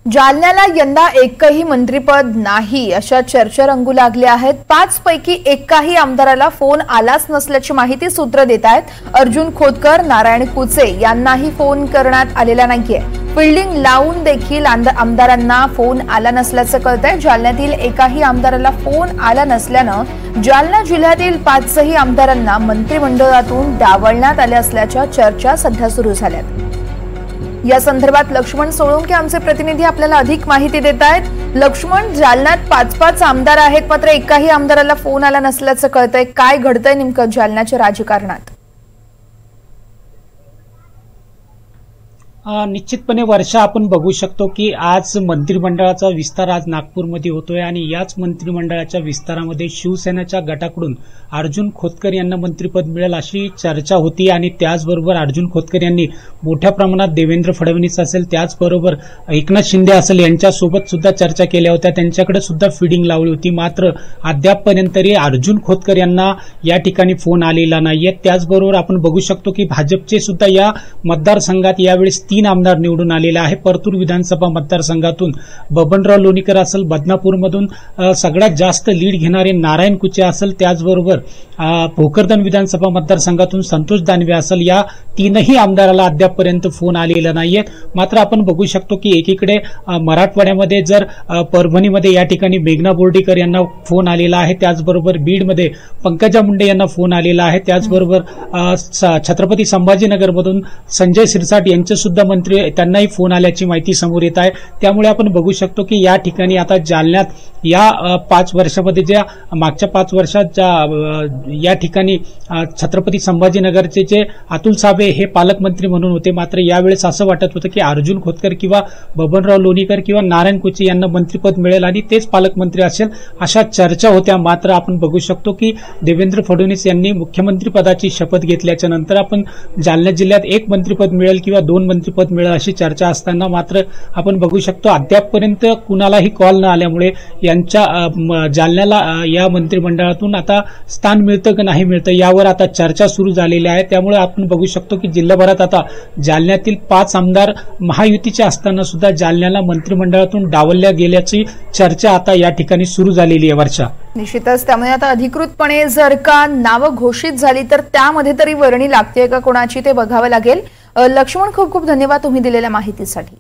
जालन्याला यंदा एकही मंत्रिपद नाही अशा चर्चा रंगू लागल्या आहेत। 5 पैकी एकाही आमदाराला फोन आलाच नसल्याची माहिती सूत्र देत आहेत। अर्जुन खोतकर, नारायण कुचे यांनाही फोन करण्यात आलेला नाहीये। फिल्डिंग लावून देखील आमदारांना फोन आला नसल्याचं कळतंय। जालन्यातील एकाही आमदाराला फोन आला नसल्यानं जालना जिल्ह्यातील 5ही आमदारांना मंत्रिमंडळातून डावलण्यात आले असल्याच्या चर्चा सध्या सुरू झाल्यात। या संदर्भात लक्ष्मण सोळंके आमचे प्रतिनिधी आपल्याला अधिक माहिती देत आहेत। लक्ष्मण, जालन्यात 5 आमदार आहेत, मात्र एकाही आमदाराला फोन आला नसल्याचं कळतंय। काय घडतंय नेमकं जालन्याच्या राजकारणात? निश्चितपणे वर्षा, आपण बघू शकतो की आज मंत्रिमंडळाचा विस्तार आज नागपूरमध्ये होतोय आणि याच मंत्रिमंडळाच्या विस्तारामध्ये शिवसेनेच्या गटाकडून अर्जुन खोतकर यांना मंत्रिपद मिळेल अशी चर्चा होती आणि त्याचबरोबर अर्जुन खोतकर यांनी मोठ्या प्रमाणात देवेंद्र फडणवीस असेल, त्याचबरोबर एकनाथ शिंदे असेल यांच्यासोबत सुद्धा चर्चा केल्या होत्या, त्यांच्याकडे सुद्धा फिडिंग लावली होती। मात्र अद्यापपर्यंत तरी अर्जुन खोतकर यांना या ठिकाणी फोन आलेला नाहीये। त्याचबरोबर आपण बघू शकतो की भाजपचे सुद्धा या मतदारसंघात यावेळेस 3 आमदार निवडून आलेले आहे। परतूर विधानसभा मतदारसंघातून बबनराव लोणीकर असेल, बदनापूरमधून सगळ्यात जास्त लीड घेणारे नारायण कुचे असेल, त्याचबरोबर भोकरदन विधानसभा मतदारसंघातून संतोष दानवे असेल, या 3ही आमदाराला अद्यापपर्यंत फोन आलेला नाहीये। मात्र आपण बघू शकतो की एकीकडे मराठवाड्यामध्ये जर परभणीमध्ये या ठिकाणी मेघना बोर्डीकर यांना फोन आलेला आहे, त्याचबरोबर बीडमध्ये पंकजा मुंडे यांना फोन आलेला आहे, त्याचबरोबर छत्रपती संभाजीनगरमधून संजय सिरसाट यांचे सुद्धा मंत्री त्यांनाही फोन आल्याची माहिती समोर येत आहे। त्यामुळे आपण बघू शकतो की या ठिकाणी आता जालन्यात या 5 वर्षामध्ये ज्या मागच्या 5 वर्षात या ठिकाणी छत्रपती संभाजीनगरचे जे अतुल साबळे हे पालकमंत्री म्हणून होते, मात्र यावेळेस असं वाटत होतं की अर्जुन खोतकर किंवा बबनराव लोणीकर किंवा नारायण कुचे यांना मंत्रिपद मिळेल आणि तेच पालकमंत्री असेल अशा चर्चा होत्या। मात्र आपण बघू शकतो की देवेंद्र फडणवीस यांनी मुख्यमंत्री पदाची शपथ घेतल्याच्या नंतर आपण जालना जिल्ह्यात 1 मंत्रिपद मिळेल किंवा 2 मंत्रिपद मिळेल अशी चर्चा असताना मात्र आपण बघू शकतो अद्यापपर्यंत कुणालाही कॉल न आल्यामुळे यांच्या जालन्याला या मंत्रिमंडळातून आता स्थान मिळतं की नाही मिळतं यावर आता चर्चा सुरू झालेली आहे। त्यामुळे आपण बघू शकतो की जिल्हाभरात आता जालन्यातील 5 आमदार महायुतीचे असताना सुद्धा जालन्याला मंत्रिमंडळातून डावलल्या गेल्याची चर्चा आता या ठिकाणी सुरू झालेली आहे। वर्षा, निश्चितच त्यामुळे आता अधिकृतपणे जर का नावं घोषित झाली तर त्यामध्ये तरी वर्णी लागते का कोणाची ते बघावं लागेल। लक्ष्मण, खूप खूप धन्यवाद तुम्ही दिलेल्या माहितीसाठी।